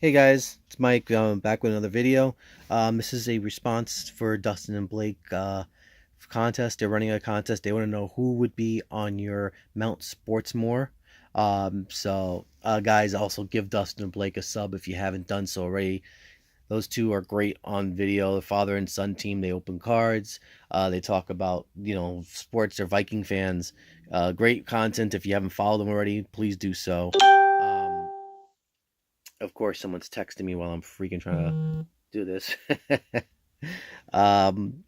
Hey guys, it's Mike. Back with another video. This is a response for Dustin and Blake contest. They're running a contest. They want to know who would be on your Mount Sportsmore. Guys, also give Dustin and Blake a sub if you haven't done so already. Those two are great on video. The father and son team. They open cards. They talk about sports. They're Viking fans. Great content. If you haven't followed them already, please do so. Of course, someone's texting me while I'm freaking trying to do this. um,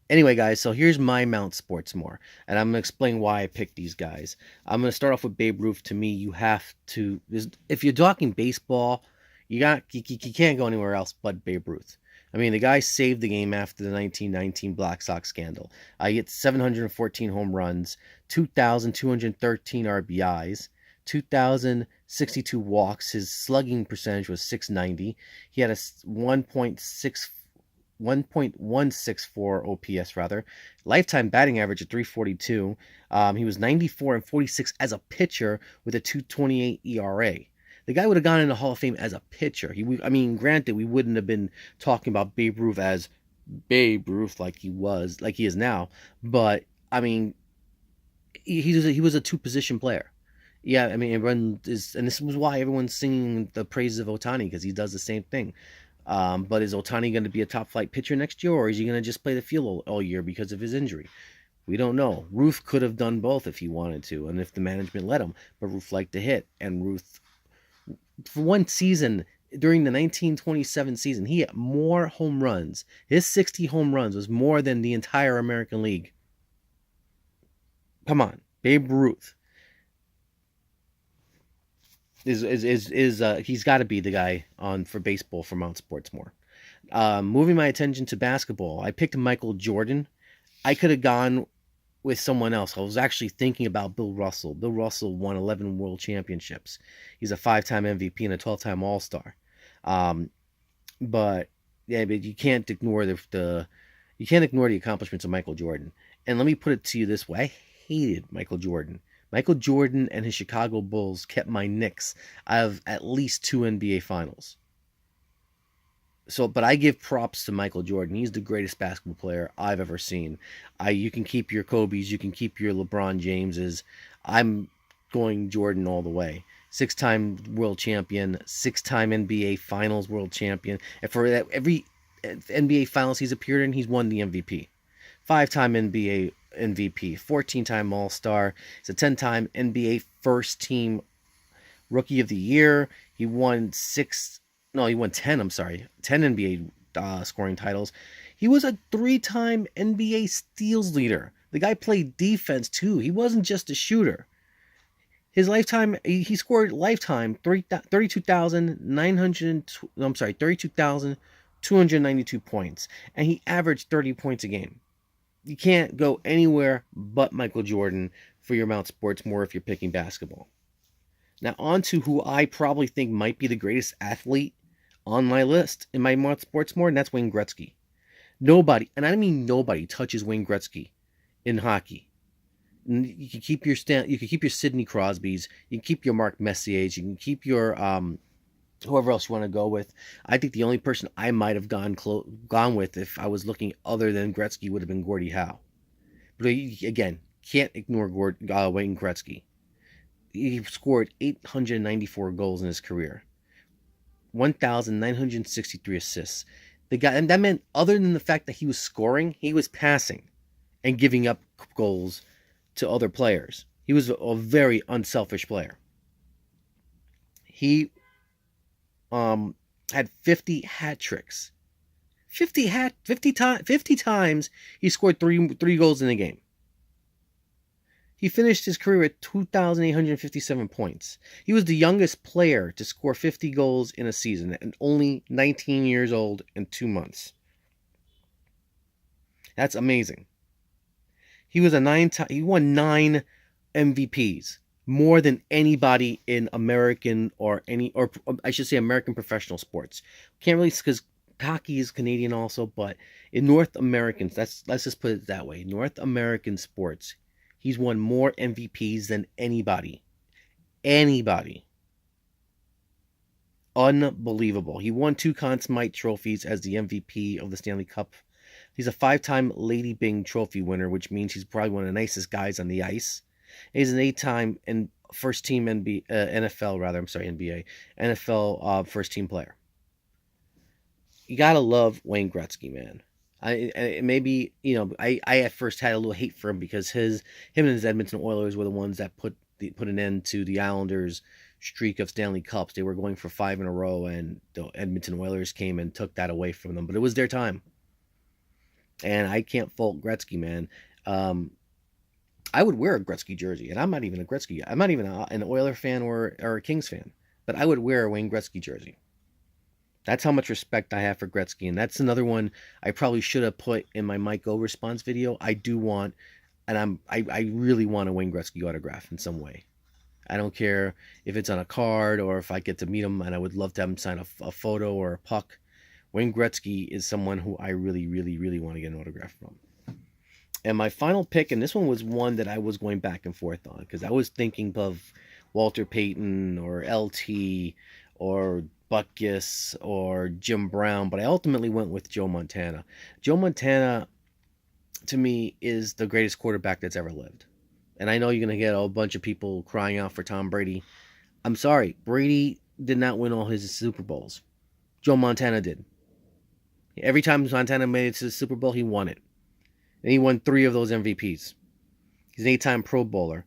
anyway, guys, so here's my Mount Sportsmore, and I'm gonna explain why I picked these guys. I'm gonna start off with Babe Ruth. To me, you have to. If you're talking baseball, you can't go anywhere else but Babe Ruth. I mean, the guy saved the game after the 1919 Black Sox scandal. He hit 714 home runs, 2,213 RBIs, 2,062 walks. His slugging percentage was 690. He had a 1.164 OPS rather. Lifetime batting average of 342. He was 94 and 46 as a pitcher with a 228 ERA. The guy would have gone into Hall of Fame as a pitcher. Granted, we wouldn't have been talking about Babe Ruth as Babe Ruth like he is now, but I mean, he was a two position player. Yeah, I mean, and this was why everyone's singing the praises of Otani, because he does the same thing. But is Otani going to be a top flight pitcher next year, or is he going to just play the field all year because of his injury? We don't know. Ruth could have done both if he wanted to, and if the management let him. But Ruth liked to hit, and Ruth, for one season during the 1927 season, he hit more home runs. His 60 home runs was more than the entire American League. Come on, Babe Ruth is he's got to be the guy on for baseball for Mount Sportsmore. Moving my attention to basketball, I picked Michael Jordan. I could have gone with someone else. I was actually thinking about Bill Russell. Bill Russell won 11 world championships. He's a 5-time MVP and a 12-time All-Star. Um, but yeah, but you can't ignore the accomplishments of Michael Jordan. And let me put it to you this way: I hated Michael Jordan. Michael Jordan and his Chicago Bulls kept my Knicks out of at least 2 NBA finals. So, but I give props to Michael Jordan. He's the greatest basketball player I've ever seen. You can keep your Kobe's, you can keep your LeBron Jameses. I'm going Jordan all the way. 6-time world champion, 6-time NBA Finals world champion, and for every NBA Finals he's appeared in, he's won the MVP. 5-time NBA MVP, 14-time All Star. He's a 10-time NBA First Team Rookie of the Year. He won 10. I'm sorry, 10 NBA scoring titles. He was a 3-time NBA steals leader. The guy played defense too. He wasn't just a shooter. His lifetime, he scored lifetime 32,292 points, and he averaged 30 points a game. You can't go anywhere but Michael Jordan for your Mount Sportsmore if you're picking basketball. Now on to who I probably think might be the greatest athlete on my list in my Mount Sportsmore, and that's Wayne Gretzky. Nobody, and I mean nobody, touches Wayne Gretzky in hockey. You can keep your you can keep your Sidney Crosbys, you can keep your Mark Messiers, you can keep your whoever else you want to go with. I think the only person I might have gone with if I was looking other than Gretzky would have been Gordie Howe. But again, can't ignore Wayne Gretzky. He scored 894 goals in his career, 1,963 assists. The guy, and that meant other than the fact that he was scoring, he was passing and giving up goals to other players. He was a very unselfish player. He had 50 hat tricks. 50 times he scored three goals in a game. He finished his career at 2,857 points. He was the youngest player to score 50 goals in a season, and only 19 years old and 2 months. That's amazing. He was he won 9 MVPs, more than anybody in American or I should say American professional sports. Can't really, because hockey is Canadian also, but in North Americans, let's just put it that way. North American sports, he's won more MVPs than anybody. Anybody. Unbelievable. He won 2 Conn Smythe trophies as the MVP of the Stanley Cup. He's a 5-time Lady Byng Trophy winner, which means he's probably one of the nicest guys on the ice. He's an 8-time and first team NFL rather. I'm sorry, NBA NFL first team player. You gotta love Wayne Gretzky, man. Maybe I at first had a little hate for him because him and his Edmonton Oilers were the ones that put an end to the Islanders' streak of Stanley Cups. They were going for 5 in a row, and the Edmonton Oilers came and took that away from them. But it was their time, and I can't fault Gretzky, man. I would wear a Gretzky jersey, and I'm not even a Gretzky guy. I'm not even an Oiler fan or a Kings fan, but I would wear a Wayne Gretzky jersey. That's how much respect I have for Gretzky, and that's another one I probably should have put in my Mike O response video. I do want, and I really want a Wayne Gretzky autograph in some way. I don't care if it's on a card or if I get to meet him, and I would love to have him sign a photo or a puck. Wayne Gretzky is someone who I really, really, really want to get an autograph from. And my final pick, and this one was one that I was going back and forth on because I was thinking of Walter Payton or LT or Butkus or Jim Brown, but I ultimately went with Joe Montana. Joe Montana, to me, is the greatest quarterback that's ever lived. And I know you're going to get a bunch of people crying out for Tom Brady. I'm sorry, Brady did not win all his Super Bowls. Joe Montana did. Every time Montana made it to the Super Bowl, he won it. And he won 3 of those MVPs. He's an 8-time Pro Bowler,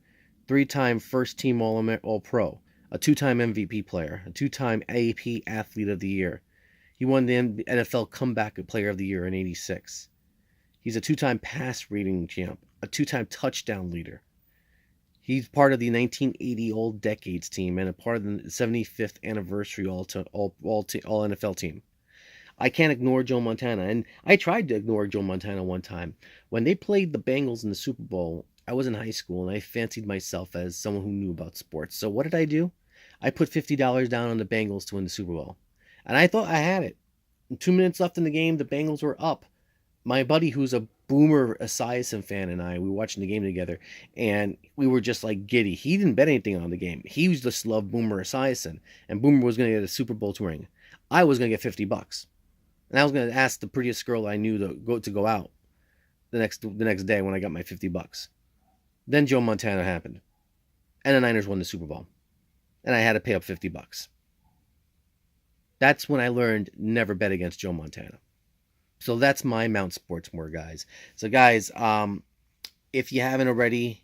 3-time first-team All-Pro, a 2-time MVP player, a 2-time AP Athlete of the Year. He won the NFL Comeback Player of the Year in '86. He's a 2-time pass rating champ, a 2-time touchdown leader. He's part of the 1980 All-Decades team and a part of the 75th anniversary All-NFL team. I can't ignore Joe Montana, and I tried to ignore Joe Montana one time. When they played the Bengals in the Super Bowl, I was in high school, and I fancied myself as someone who knew about sports. So what did I do? I put $50 down on the Bengals to win the Super Bowl. And I thought I had it. 2 minutes left in the game, the Bengals were up. My buddy, who's a Boomer Esiason fan, and we were watching the game together, and we were just like giddy. He didn't bet anything on the game. He just loved Boomer Esiason, and Boomer was going to get a Super Bowl ring. I was going to get $50. And I was going to ask the prettiest girl I knew to go out the next day when I got my $50. Then Joe Montana happened, and the Niners won the Super Bowl, and I had to pay up $50. That's when I learned never bet against Joe Montana. So that's my Mount Sportsmore, guys. So guys, if you haven't already,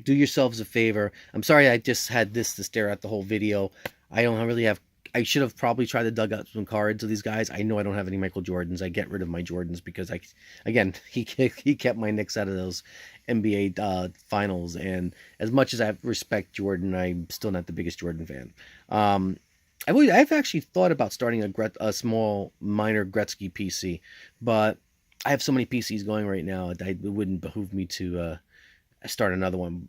do yourselves a favor. I'm sorry I just had this to stare at the whole video. I should have probably tried to dug out some cards of these guys. I know I don't have any Michael Jordans. I get rid of my Jordans because he kept my Knicks out of those NBA finals. And as much as I respect Jordan, I'm still not the biggest Jordan fan. I've actually thought about starting a small minor Gretzky PC, but I have so many PCs going right now. It wouldn't behoove me to start another one.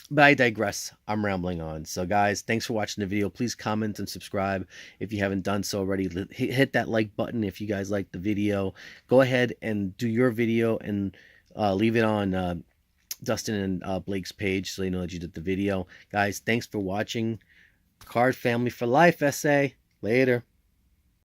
But I digress. I'm rambling on. So guys, thanks for watching the video. Please comment and subscribe if you haven't done so already. Hit that like button if you guys liked the video. Go ahead and do your video and leave it on Dustin and Blake's page so they know that you did the video. Guys, thanks for watching. Card Family for Life essay. Later.